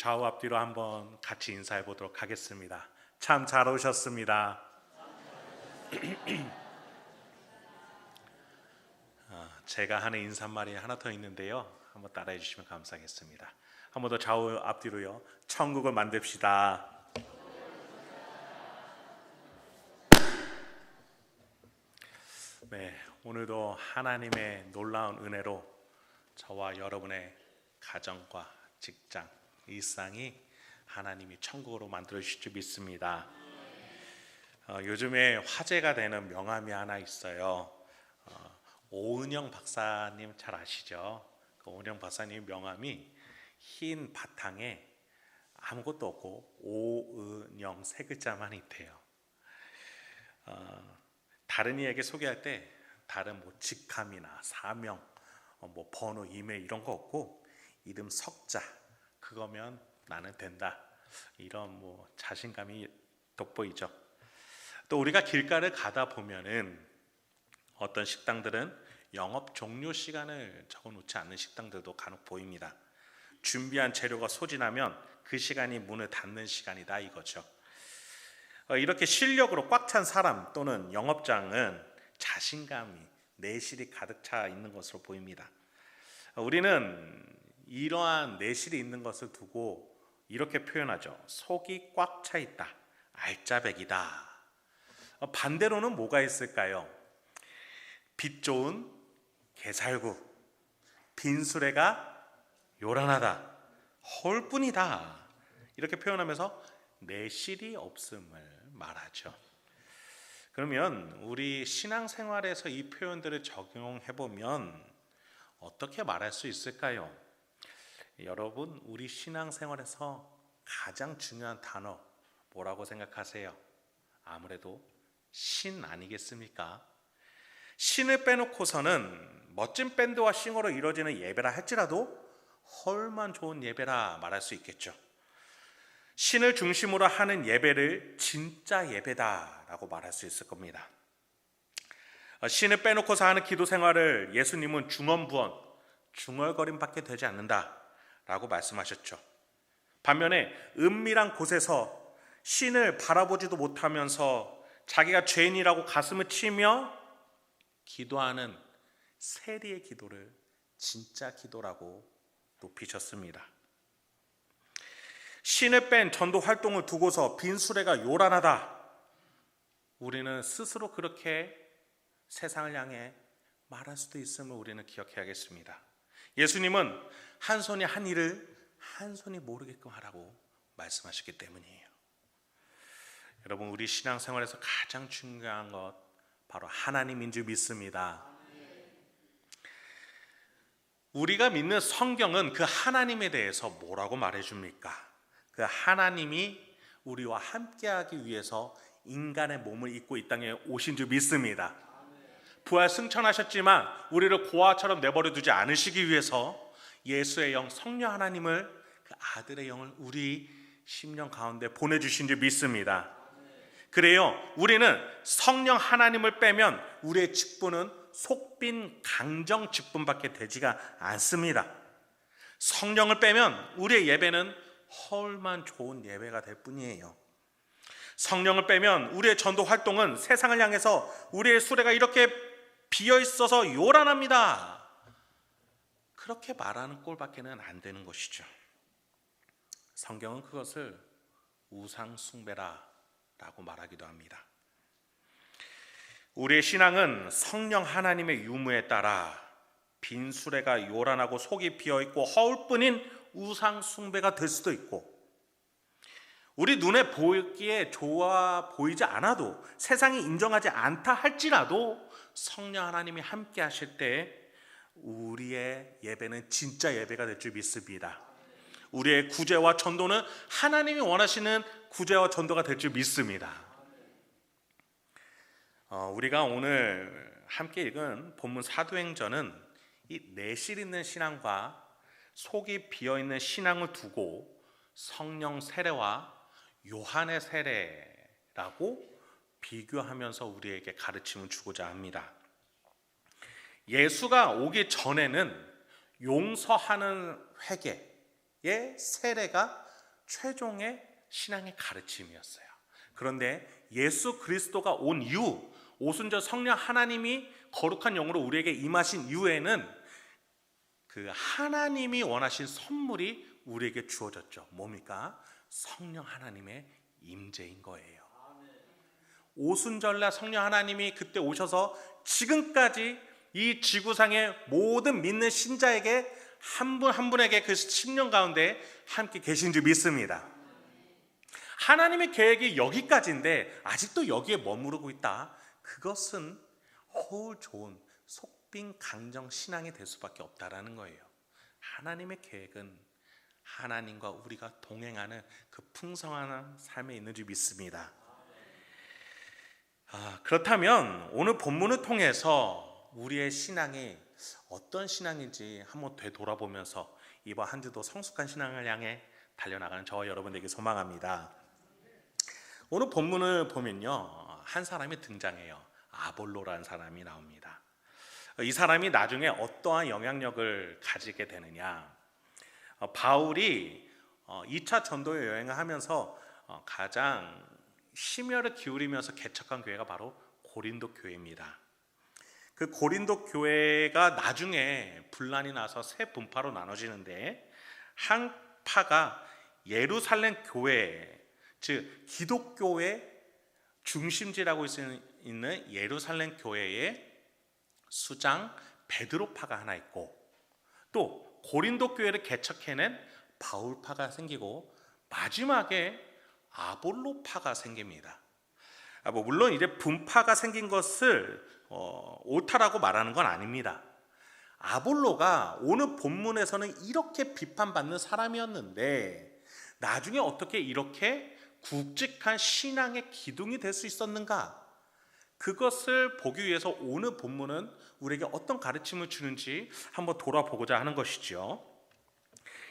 좌우 앞뒤로 한번 같이 인사해 보도록 하겠습니다. 참 잘 오셨습니다. 제가 하는 인사말이 하나 더 있는데요. 한번 따라해 주시면 감사하겠습니다. 한 번 더 좌우 앞뒤로요. 천국을 만듭시다. 네, 오늘도 하나님의 놀라운 은혜로 저와 여러분의 가정과 직장, 일상이 하나님이 천국으로 만들어 주실 줄 믿습니다. 요즘에 화제가 되는 명함이 하나 있어요. 오은영 박사님 잘 아시죠? 그 오은영 박사님 명함이 흰 바탕에 아무것도 없고 오은영 세 글자만 있대요. 다른 이에게 소개할 때 다른 뭐 직함이나 사명, 뭐 번호, 이메일 이런 거 없고 이름 석자 그거면 나는 된다. 이런 뭐 자신감이 돋보이죠. 또 우리가 길가를 가다 보면은 어떤 식당들은 영업 종료 시간을 적어놓지 않는 식당들도 간혹 보입니다. 준비한 재료가 소진하면 그 시간이 문을 닫는 시간이다 이거죠. 이렇게 실력으로 꽉 찬 사람 또는 영업장은 자신감이 내실이 가득 차 있는 것으로 보입니다. 우리는 이러한 내실이 있는 것을 두고 이렇게 표현하죠. 속이 꽉 차 있다. 알짜배기다. 반대로는 뭐가 있을까요? 빛 좋은 게살구, 빈수레가 요란하다. 헐뿐이다. 이렇게 표현하면서 내실이 없음을 말하죠. 그러면 우리 신앙생활에서 이 표현들을 적용해 보면 어떻게 말할 수 있을까요? 여러분, 우리 신앙생활에서 가장 중요한 단어 뭐라고 생각하세요? 아무래도 신 아니겠습니까? 신을 빼놓고서는 멋진 밴드와 싱어로 이루어지는 예배라 할지라도 헐만 좋은 예배라 말할 수 있겠죠. 신을 중심으로 하는 예배를 진짜 예배다라고 말할 수 있을 겁니다. 신을 빼놓고서 하는 기도 생활을 예수님은 중언부언, 중얼거림밖에 되지 않는다라고 말씀하셨죠. 반면에 은밀한 곳에서 신을 바라보지도 못하면서 자기가 죄인이라고 가슴을 치며 기도하는 세리의 기도를 진짜 기도라고 높이셨습니다. 신을 뺀 전도 활동을 두고서 빈수레가 요란하다. 우리는 스스로 그렇게 세상을 향해 말할 수도 있음을 우리는 기억해야겠습니다. 예수님은 한 손이 한 일을 한 손이 모르게끔 하라고 말씀하셨기 때문이에요. 여러분, 우리 신앙생활에서 가장 중요한 것 바로 하나님인 줄 믿습니다. 우리가 믿는 성경은 그 하나님에 대해서 뭐라고 말해줍니까? 그 하나님이 우리와 함께하기 위해서 인간의 몸을 입고 이 땅에 오신 줄 믿습니다. 부활 승천하셨지만 우리를 고아처럼 내버려 두지 않으시기 위해서 예수의 영 성령 하나님을 그 아들의 영을 우리 심령 가운데 보내주신 줄 믿습니다. 그래요, 우리는 성령 하나님을 빼면 우리의 직분은 속빈 강정 직분밖에 되지가 않습니다. 성령을 빼면 우리의 예배는 헐만 좋은 예배가 될 뿐이에요. 성령을 빼면 우리의 전도 활동은 세상을 향해서 우리의 수레가 이렇게 비어 있어서 요란합니다. 그렇게 말하는 꼴밖에는 안 되는 것이죠. 성경은 그것을 우상 숭배라고 말하기도 합니다. 우리의 신앙은 성령 하나님의 유무에 따라 빈 수레가 요란하고 속이 비어있고 허울뿐인 우상 숭배가 될 수도 있고, 우리 눈에 보기에 좋아 보이지 않아도 세상이 인정하지 않다 할지라도 성령 하나님이 함께 하실 때 우리의 예배는 진짜 예배가 될 줄 믿습니다. 우리의 구제와 전도는 하나님이 원하시는 구제와 전도가 될 줄 믿습니다. 우리가 오늘 함께 읽은 본문 사도행전은 이 내실 있는 신앙과 속이 비어있는 신앙을 두고 성령 세례와 요한의 세례라고 비교하면서 우리에게 가르침을 주고자 합니다. 예수가 오기 전에는 용서하는 회개의 세례가 최종의 신앙의 가르침이었어요. 그런데 예수 그리스도가 온 이후, 오순절 성령 하나님이 거룩한 영으로 우리에게 임하신 이후에는 그 하나님이 원하신 선물이 우리에게 주어졌죠. 뭡니까? 성령 하나님의 임재인 거예요. 오순절날 성령 하나님이 그때 오셔서 지금까지 이 지구상의 모든 믿는 신자에게 한 분 한 분에게 그 10년 가운데 함께 계신 줄 믿습니다. 하나님의 계획이 여기까지인데 아직도 여기에 머무르고 있다. 그것은 허울 좋은 속빈 강정 신앙이 될 수밖에 없다라는 거예요. 하나님의 계획은 하나님과 우리가 동행하는 그 풍성한 삶에 있는 줄 믿습니다. 그렇다면 오늘 본문을 통해서 우리의 신앙이 어떤 신앙인지 한번 되돌아보면서 이번 한 주도 성숙한 신앙을 향해 달려나가는 저와 여러분에게 소망합니다. 오늘 본문을 보면요, 한 사람이 등장해요. 아볼로라는 사람이 나옵니다. 이 사람이 나중에 어떠한 영향력을 가지게 되느냐, 바울이 2차 전도 여행을 하면서 가장 심혈을 기울이면서 개척한 교회가 바로 고린도 교회입니다. 그 고린도 교회가 나중에 분란이 나서 세 분파로 나눠지는데, 한 파가 예루살렘 교회, 즉 기독교의 중심지라고 있는 예루살렘 교회의 수장 베드로파가 하나 있고, 또 고린도 교회를 개척해낸 바울파가 생기고, 마지막에 아볼로파가 생깁니다. 물론 이제 분파가 생긴 것을 옳다라고 말하는 건 아닙니다. 아볼로가 오늘 본문에서는 이렇게 비판받는 사람이었는데 나중에 어떻게 이렇게 굵직한 신앙의 기둥이 될 수 있었는가? 그것을 보기 위해서 오늘 본문은 우리에게 어떤 가르침을 주는지 한번 돌아보고자 하는 것이죠.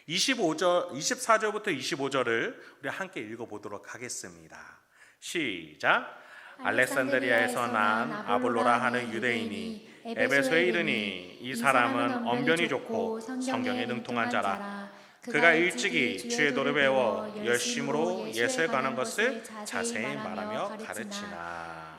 24절부터 25절을 우리 함께 읽어보도록 하겠습니다. 시작. 알렉산드리아에서 난 아볼로라 하는 유대인이 에베소에 이르니 이 사람은 언변이 좋고 성경에 능통한 자라. 그가 일찍이 주의 도를 배워 열심으로 예수에 관한 것을 자세히 말하며 가르치나.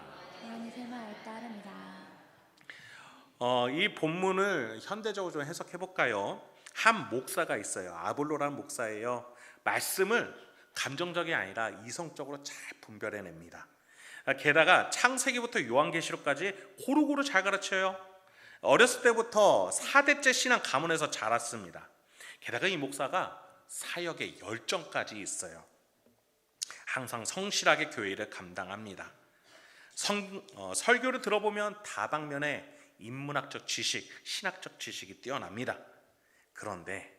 이 본문을 현대적으로 좀 해석해 볼까요? 한 목사가 있어요. 아볼로라는 목사예요. 말씀을 감정적이 아니라 이성적으로 잘 분별해냅니다. 게다가 창세기부터 요한계시록까지 고루고루 잘 가르쳐요. 어렸을 때부터 4대째 신앙 가문에서 자랐습니다. 게다가 이 목사가 사역의 열정까지 있어요. 항상 성실하게 교회 일을 감당합니다. 설교를 들어보면 다방면에 인문학적 지식, 신학적 지식이 뛰어납니다. 그런데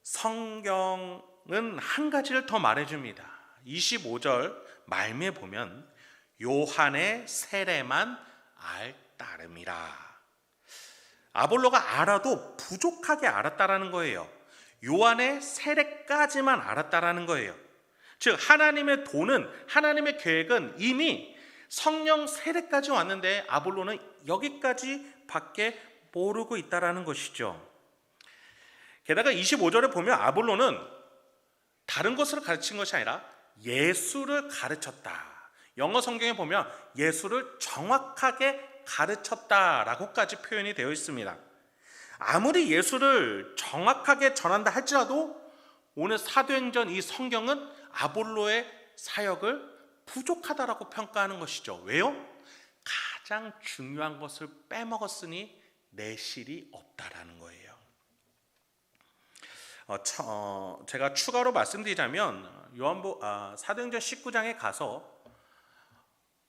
성경은 한 가지를 더 말해줍니다. 25절 말미에 보면 요한의 세례만 알 따름이라. 아볼로가 알아도 부족하게 알았다라는 거예요. 요한의 세례까지만 알았다라는 거예요. 즉 하나님의 도는, 하나님의 계획은 이미 성령 세례까지 왔는데 아볼로는 여기까지밖에 모르고 있다라는 것이죠. 게다가 25절에 보면 아볼로는 다른 것을 가르친 것이 아니라 예수를 가르쳤다. 영어 성경에 보면 예수를 정확하게 가르쳤다라고까지 표현이 되어 있습니다. 아무리 예수를 정확하게 전한다 할지라도 오늘 사도행전 이 성경은 아볼로의 사역을 부족하다라고 평가하는 것이죠. 왜요? 가장 중요한 것을 빼먹었으니 내실이 없다라는 거예요. 제가 추가로 말씀드리자면 사도행전 19장에 가서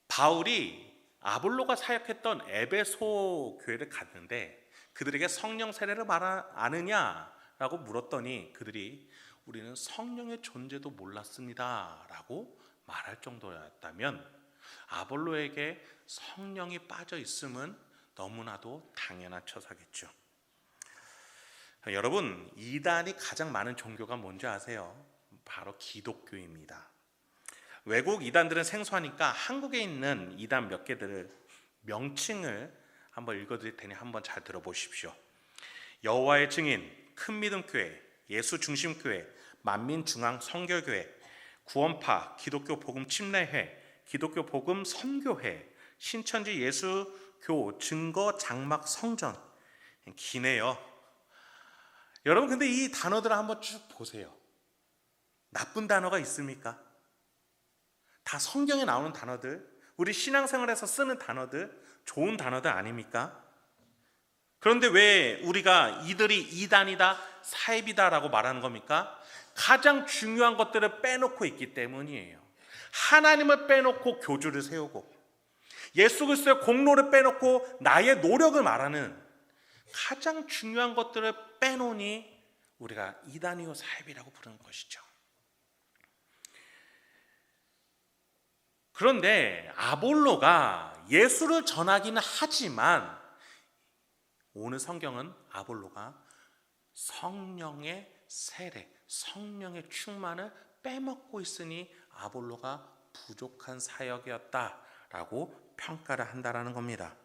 바울이 아볼로가 사역했던 에베소 교회를 갔는데 그들에게 성령 세례를 아느냐라고 물었더니 그들이 우리는 성령의 존재도 몰랐습니다 라고 말할 정도였다면 아볼로에게 성령이 빠져 있음은 너무나도 당연한 처사겠죠. 여러분, 이단이 가장 많은 종교가 뭔지 아세요? 바로 기독교입니다. 외국 이단들은 생소하니까 한국에 있는 이단 몇 개들을 명칭을 한번 읽어드릴 테니 한번 잘 들어보십시오. 여호와의 증인, 큰 믿음 교회, 예수 중심 교회, 만민중앙선교교회, 구원파, 기독교 복음 침례회, 기독교 복음 선교회, 신천지 예수교 증거 장막 성전. 기네요. 여러분, 근데 이 단어들을 한번 쭉 보세요. 나쁜 단어가 있습니까? 다 성경에 나오는 단어들, 우리 신앙생활에서 쓰는 단어들, 좋은 단어들 아닙니까? 그런데 왜 우리가 이들이 이단이다, 사입이다라고 말하는 겁니까? 가장 중요한 것들을 빼놓고 있기 때문이에요. 하나님을 빼놓고 교주를 세우고 예수 그리스도의 공로를 빼놓고 나의 노력을 말하는 가장 중요한 것들을 빼놓으니 우리가 이단이요 사입이라고 부르는 것이죠. 그런데 아볼로가 예수를 전하기는 하지만 오늘 성경은 아볼로가 성령의 세례, 성령의 충만을 빼먹고 있으니 아볼로가 부족한 사역이었다라고 평가를 한다라는 겁니다.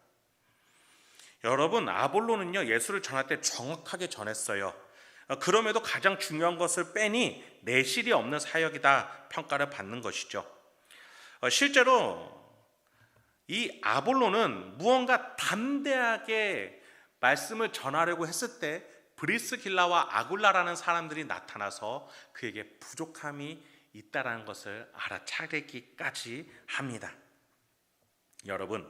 여러분, 아볼로는요 예수를 전할 때 정확하게 전했어요. 그럼에도 가장 중요한 것을 빼니 내실이 없는 사역이다 평가를 받는 것이죠. 실제로 이 아볼로는 무언가 담대하게 말씀을 전하려고 했을 때 브리스길라와 아굴라라는 사람들이 나타나서 그에게 부족함이 있다라는 것을 알아차리기까지 합니다. 여러분,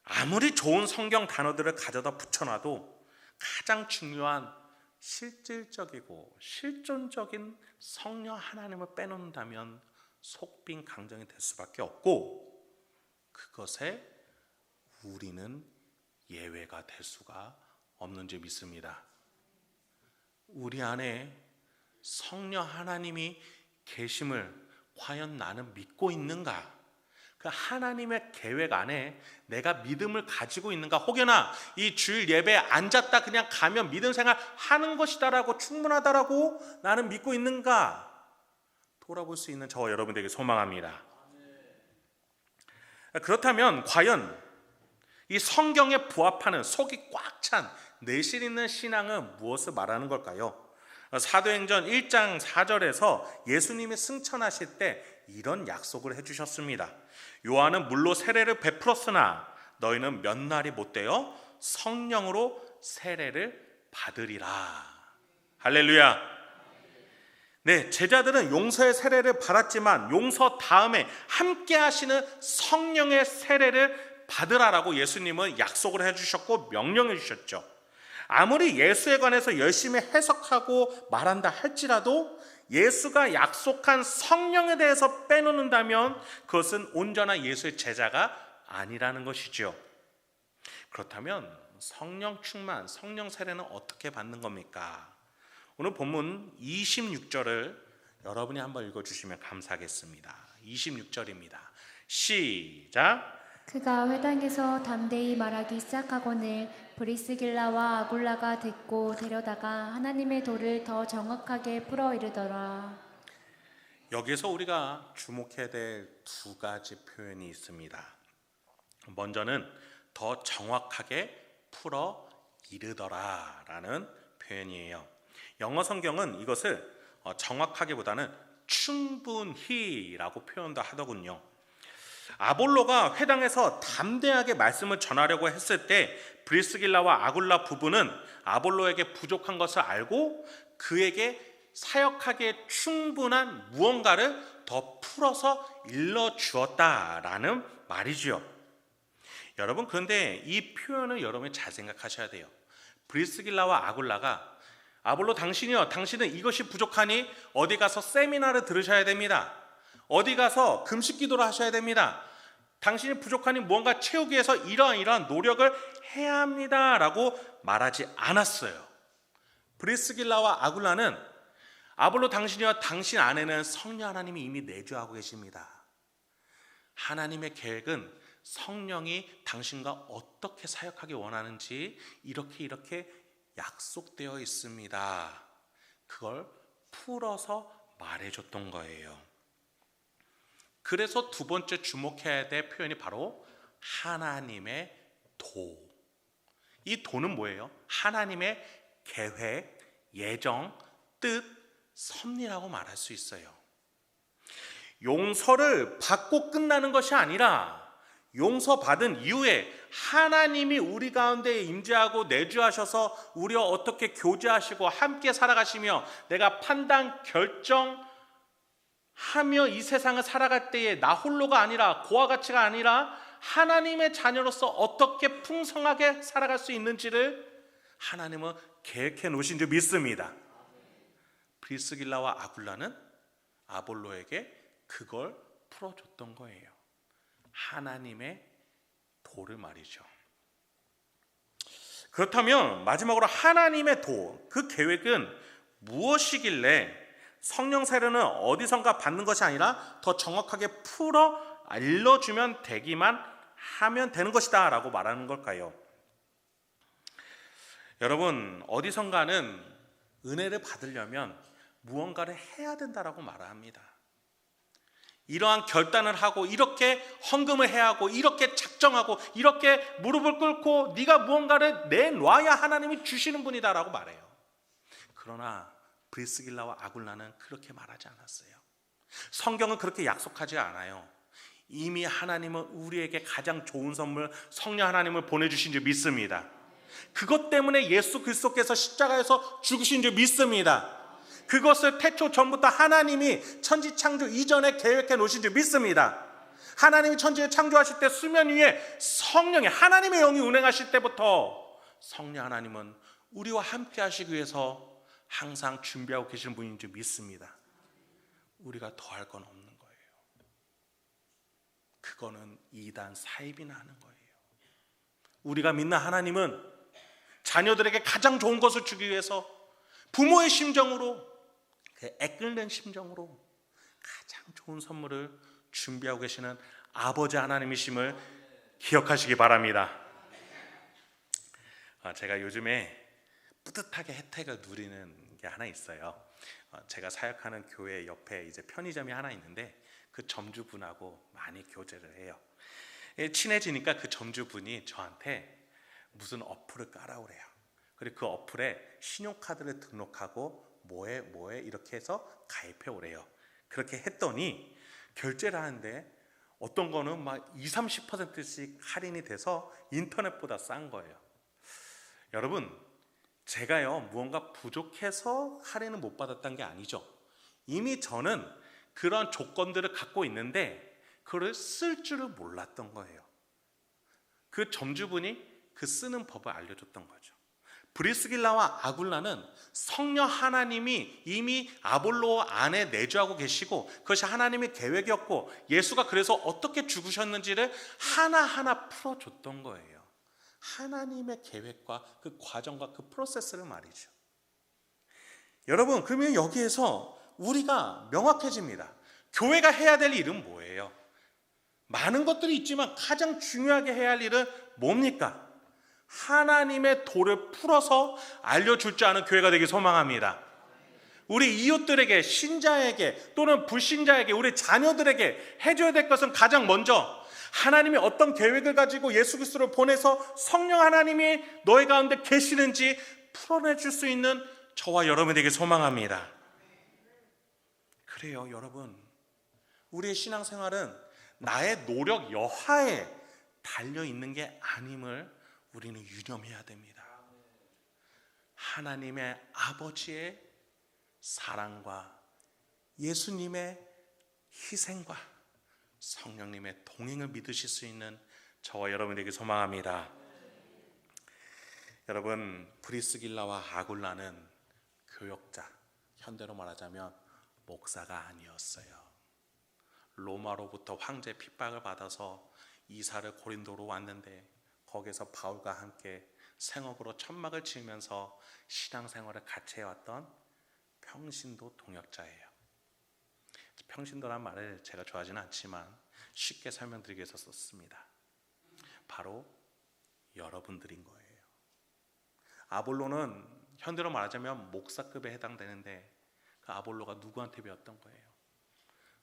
아무리 좋은 성경 단어들을 가져다 붙여놔도 가장 중요한 실질적이고 실존적인 성령 하나님을 빼놓는다면 속빈 강정이 될 수밖에 없고 그것에 우리는 예외가 될 수가 없는 줄 믿습니다. 우리 안에 성령 하나님이 계심을 과연 나는 믿고 있는가? 그 하나님의 계획 안에 내가 믿음을 가지고 있는가? 혹여나 이 주일 예배에 앉았다 그냥 가면 믿음 생활 하는 것이다라고 충분하다라고 나는 믿고 있는가? 돌아볼 수 있는 저와 여러분들에게 소망합니다. 그렇다면 과연 이 성경에 부합하는 속이 꽉 찬 내실 있는 신앙은 무엇을 말하는 걸까요? 사도행전 1장 4절에서 예수님이 승천하실 때 이런 약속을 해주셨습니다. 요한은 물로 세례를 베풀었으나 너희는 몇 날이 못되어 성령으로 세례를 받으리라. 할렐루야. 네, 제자들은 용서의 세례를 받았지만 용서 다음에 함께 하시는 성령의 세례를 받으라라고 예수님은 약속을 해주셨고 명령해 주셨죠. 아무리 예수에 관해서 열심히 해석하고 말한다 할지라도 예수가 약속한 성령에 대해서 빼놓는다면 그것은 온전한 예수의 제자가 아니라는 것이죠. 그렇다면 성령 충만, 성령 세례는 어떻게 받는 겁니까? 오늘 본문 26절을 여러분이 한번 읽어주시면 감사하겠습니다. 26절입니다. 시작. 그가 회당에서 담대히 말하기 시작하거늘 브리스길라와 아굴라가 듣고 데려다가 하나님의 도를 더 정확하게 풀어 이르더라. 여기서 우리가 주목해야 될 두 가지 표현이 있습니다. 먼저는 더 정확하게 풀어 이르더라라는 표현이에요. 영어 성경은 이것을 정확하게보다는 충분히라고 표현도 하더군요. 아볼로가 회당에서 담대하게 말씀을 전하려고 했을 때 브리스길라와 아굴라 부부는 아볼로에게 부족한 것을 알고 그에게 사역하기에 충분한 무언가를 더 풀어서 일러주었다라는 말이지요. 여러분, 그런데 이 표현을 여러분이 잘 생각하셔야 돼요. 브리스길라와 아굴라가 아볼로 당신은 이것이 부족하니 어디 가서 세미나를 들으셔야 됩니다. 어디 가서 금식 기도를 하셔야 됩니다. 당신이 부족하니 무언가 채우기 위해서 이러한 노력을 해야 합니다라고 말하지 않았어요. 브리스길라와 아굴라는 아볼로 당신이와 당신 안에는 성령 하나님이 이미 내주하고 계십니다. 하나님의 계획은 성령이 당신과 어떻게 사역하기 원하는지 이렇게 약속되어 있습니다. 그걸 풀어서 말해줬던 거예요. 그래서 두 번째 주목해야 될 표현이 바로 하나님의 도. 이 도는 뭐예요? 하나님의 계획, 예정, 뜻, 섭리라고 말할 수 있어요. 용서를 받고 끝나는 것이 아니라 용서받은 이후에 하나님이 우리 가운데 임재하고 내주하셔서 우리와 어떻게 교제하시고 함께 살아가시며 내가 판단 결정하며 이 세상을 살아갈 때에 나 홀로가 아니라 고와 같이가 아니라 하나님의 자녀로서 어떻게 풍성하게 살아갈 수 있는지를 하나님은 계획해 놓으신 줄 믿습니다. 브리스길라와 아굴라는 아볼로에게 그걸 풀어줬던 거예요. 하나님의 도를 말이죠. 그렇다면 마지막으로 하나님의 도, 그 계획은 무엇이길래 성령 세례는 어디선가 받는 것이 아니라 더 정확하게 풀어 알려주면 되기만 하면 되는 것이다 라고 말하는 걸까요? 여러분, 어디선가는 은혜를 받으려면 무언가를 해야 된다라고 말합니다. 이러한 결단을 하고 이렇게 헌금을 해야 하고 이렇게 작정하고 이렇게 무릎을 꿇고 네가 무언가를 내놔야 하나님이 주시는 분이다라고 말해요. 그러나 브리스길라와 아굴라는 그렇게 말하지 않았어요. 성경은 그렇게 약속하지 않아요. 이미 하나님은 우리에게 가장 좋은 선물 성령 하나님을 보내주신 줄 믿습니다. 그것 때문에 예수 그리스도께서 십자가에서 죽으신 줄 믿습니다. 그것을 태초 전부터 하나님이 천지 창조 이전에 계획해 놓으신 줄 믿습니다. 하나님이 천지를 창조하실 때 수면 위에 성령이 하나님의 영이 운행하실 때부터 성령 하나님은 우리와 함께 하시기 위해서 항상 준비하고 계시는 분인 줄 믿습니다. 우리가 더할 건 없는 거예요. 그거는 이단 사입이나 하는 거예요. 우리가 믿는 하나님은 자녀들에게 가장 좋은 것을 주기 위해서 부모의 심정으로 그 애끓는 심정으로 가장 좋은 선물을 준비하고 계시는 아버지 하나님이심을 기억하시기 바랍니다. 제가 요즘에 뿌듯하게 혜택을 누리는 게 하나 있어요. 제가 사역하는 교회 옆에 이제 편의점이 하나 있는데 그 점주분하고 많이 교제를 해요. 친해지니까 그 점주분이 저한테 무슨 어플을 깔아오래요. 그리고 그 어플에 신용카드를 등록하고 뭐해 이렇게 해서 가입해 오래요. 그렇게 했더니 결제를 하는데 어떤 거는 막 20, 30%씩 할인이 돼서 인터넷보다 싼 거예요. 여러분, 제가요 무언가 부족해서 할인을 못 받았던 게 아니죠. 이미 저는 그런 조건들을 갖고 있는데 그걸 쓸 줄을 몰랐던 거예요. 그 점주분이 그 쓰는 법을 알려줬던 거죠. 브리스길라와 아굴라는 성령 하나님이 이미 아볼로 안에 내주하고 계시고 그것이 하나님의 계획이었고 예수가 그래서 어떻게 죽으셨는지를 하나하나 풀어줬던 거예요. 하나님의 계획과 그 과정과 그 프로세스를 말이죠. 여러분, 그러면 여기에서 우리가 명확해집니다. 교회가 해야 될 일은 뭐예요? 많은 것들이 있지만 가장 중요하게 해야 할 일은 뭡니까? 하나님의 도를 풀어서 알려줄 줄 아는 교회가 되길 소망합니다. 우리 이웃들에게, 신자에게 또는 불신자에게, 우리 자녀들에게 해줘야 될 것은 가장 먼저 하나님이 어떤 계획을 가지고 예수 그리스도를 보내서 성령 하나님이 너희 가운데 계시는지 풀어내줄 수 있는 저와 여러분이 되길 소망합니다. 그래요, 여러분. 우리의 신앙생활은 나의 노력 여하에 달려있는 게 아님을 우리는 유념해야 됩니다. 하나님의 아버지의 사랑과 예수님의 희생과 성령님의 동행을 믿으실 수 있는 저와 여러분에게 소망합니다. 여러분, 브리스길라와 아굴라는 교역자, 현대로 말하자면 목사가 아니었어요. 로마로부터 황제 핍박을 받아서 이사를 고린도로 왔는데 거기서 바울과 함께 생업으로 천막을 지으면서 신앙생활을 같이 해왔던 평신도 동역자예요. 평신도란 말을 제가 좋아하지는 않지만 쉽게 설명드리기 위해서 썼습니다. 바로 여러분들인 거예요. 아볼로는 현대로 말하자면 목사급에 해당되는데 그 아볼로가 누구한테 배웠던 거예요?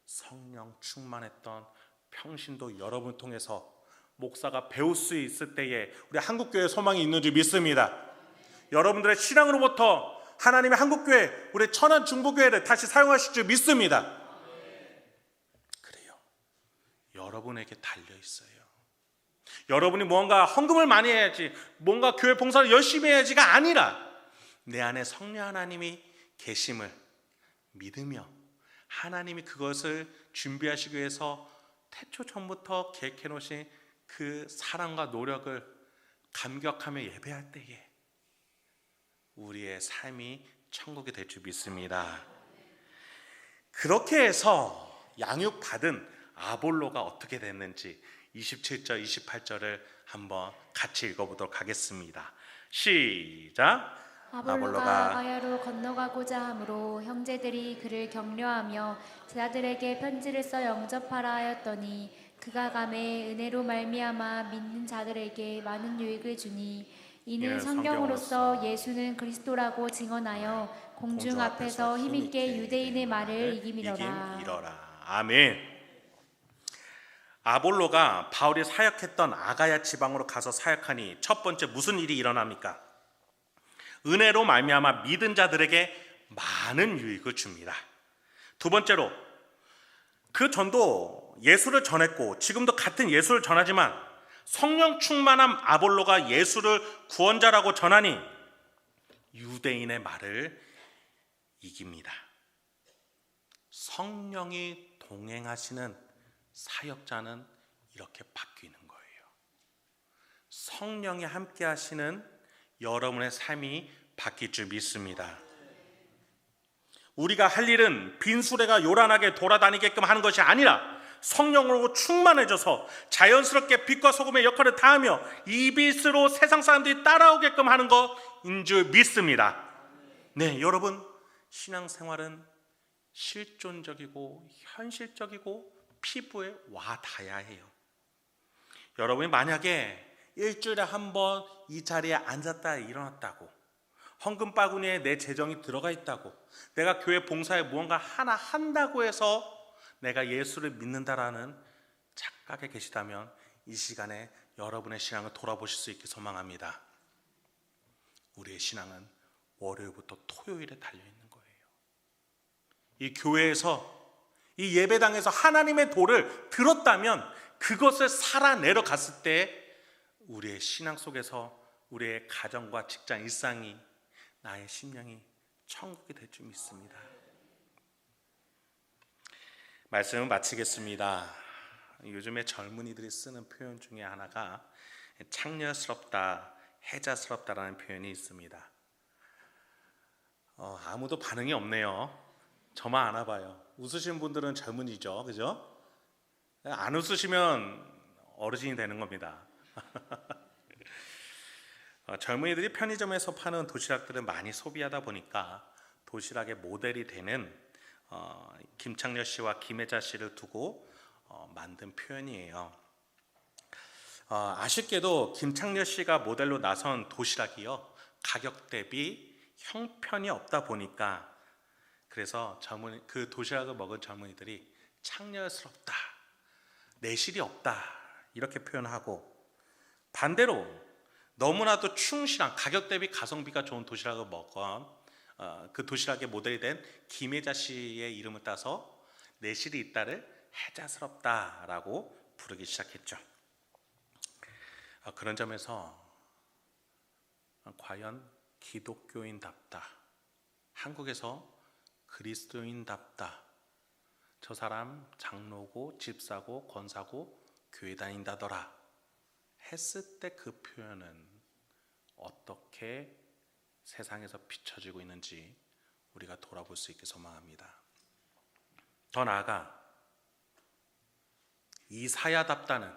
성령 충만했던 평신도 여러분을 통해서 목사가 배울 수 있을 때에 우리 한국교회 소망이 있는 줄 믿습니다. 여러분들의 신앙으로부터 하나님의 한국교회, 우리 천안 중부교회를 다시 사용하실 줄 믿습니다. 그래요. 여러분에게 달려 있어요. 여러분이 뭔가 헌금을 많이 해야지, 뭔가 교회 봉사를 열심히 해야지가 아니라 내 안에 성령 하나님이 계심을 믿으며 하나님이 그것을 준비하시기 위해서 태초 전부터 계획해 놓으신 그 사랑과 노력을 감격하며 예배할 때에 우리의 삶이 천국이 될 줄 믿습니다. 그렇게 해서 양육받은 아볼로가 어떻게 됐는지 27절, 28절을 한번 같이 읽어보도록 하겠습니다. 시작. 아볼로가 아가야로 건너가고자 하므로 형제들이 그를 격려하며 제자들에게 편지를 써 영접하라 하였더니 그가 감에 은혜로 말미암아 믿는 자들에게 많은 유익을 주니 이는 성경으로서 예수는 그리스도라고 증언하여 공중 앞에서 힘있게 유대인의 말을 이기미러라. 아멘. 아볼로가 바울이 사역했던 아가야 지방으로 가서 사역하니 첫 번째 무슨 일이 일어납니까? 은혜로 말미암아 믿은 자들에게 많은 유익을 줍니다. 두 번째로 그 전도 예수를 전했고 지금도 같은 예수를 전하지만 성령 충만한 아볼로가 예수를 구원자라고 전하니 유대인의 말을 이깁니다. 성령이 동행하시는 사역자는 이렇게 바뀌는 거예요. 성령이 함께 하시는 여러분의 삶이 바뀔 줄 믿습니다. 우리가 할 일은 빈수레가 요란하게 돌아다니게끔 하는 것이 아니라 성령으로 충만해져서 자연스럽게 빛과 소금의 역할을 다하며 이 빛으로 세상 사람들이 따라오게끔 하는 것인 줄 믿습니다. 네, 여러분, 신앙생활은 실존적이고 현실적이고 피부에 와 닿아야 해요. 여러분이 만약에 일주일에 한 번 이 자리에 앉았다 일어났다고, 헌금 바구니에 내 재정이 들어가 있다고, 내가 교회 봉사에 무언가 하나 한다고 해서 내가 예수를 믿는다라는 착각에 계시다면 이 시간에 여러분의 신앙을 돌아보실 수 있게 소망합니다. 우리의 신앙은 월요일부터 토요일에 달려있는 거예요. 이 교회에서, 이 예배당에서 하나님의 도를 들었다면 그것을 살아내러 갔을 때 우리의 신앙 속에서 우리의 가정과 직장, 일상이, 나의 심령이 천국이 될 줄 믿습니다. 말씀을 마치겠습니다. 요즘에 젊은이들이 쓰는 표현 중에 하나가 창녀스럽다, 해자스럽다라는 표현이 있습니다. 아무도 반응이 없네요. 저만 아나 봐요. 웃으시는 분들은 젊은이죠, 그죠? 안 웃으시면 어르신이 되는 겁니다. 젊은이들이 편의점에서 파는 도시락들을 많이 소비하다 보니까 도시락의 모델이 되는 김창렬 씨와 김혜자 씨를 두고 만든 표현이에요. 아쉽게도 김창렬 씨가 모델로 나선 도시락이요, 가격 대비 형편이 없다 보니까 그래서 그 도시락을 먹은 젊은이들이 창렬스럽다, 내실이 없다 이렇게 표현하고, 반대로 너무나도 충실한, 가격 대비 가성비가 좋은 도시락을 먹은 그 도시락의 모델이 된 김혜자 씨의 이름을 따서 내실이 있다를 해자스럽다라고 부르기 시작했죠. 그런 점에서 과연 기독교인답다, 한국에서 그리스도인답다, 저 사람 장로고 집사고 권사고 교회 다닌다더라 했을 때 그 표현은 어떻게 세상에서 비춰지고 있는지 우리가 돌아볼 수 있게 소망합니다. 더 나아가 이사야답다는,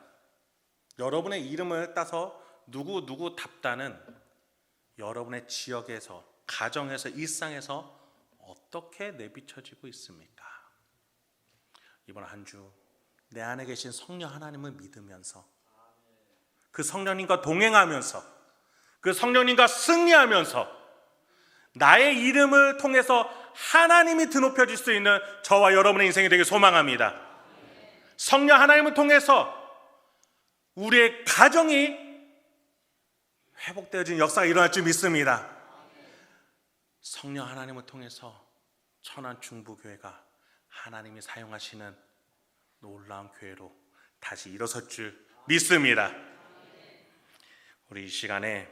여러분의 이름을 따서 누구답다는 여러분의 지역에서, 가정에서, 일상에서 어떻게 내비쳐지고 있습니까? 이번 한 주 내 안에 계신 성령 하나님을 믿으면서, 그 성령님과 동행하면서, 그 성령님과 승리하면서 나의 이름을 통해서 하나님이 드높여질 수 있는 저와 여러분의 인생이 되길 소망합니다. 성령 하나님을 통해서 우리의 가정이 회복되어진 역사가 일어날 줄 믿습니다. 성령 하나님을 통해서 천안 중부교회가 하나님이 사용하시는 놀라운 교회로 다시 일어설 줄 믿습니다. 우리 이 시간에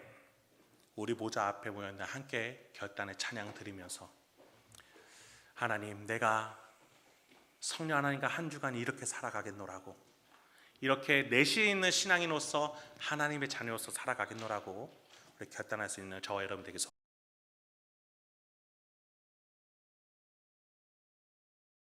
우리 보좌 앞에 모였는데 함께 결단의 찬양 드리면서 하나님, 내가 성령 하나님과 한 주간 이렇게 살아가겠노라고, 이렇게 내시에 있는 신앙인으로서 하나님의 자녀로서 살아가겠노라고 우리 결단할 수 있는 저와 여러분 되겠습니다.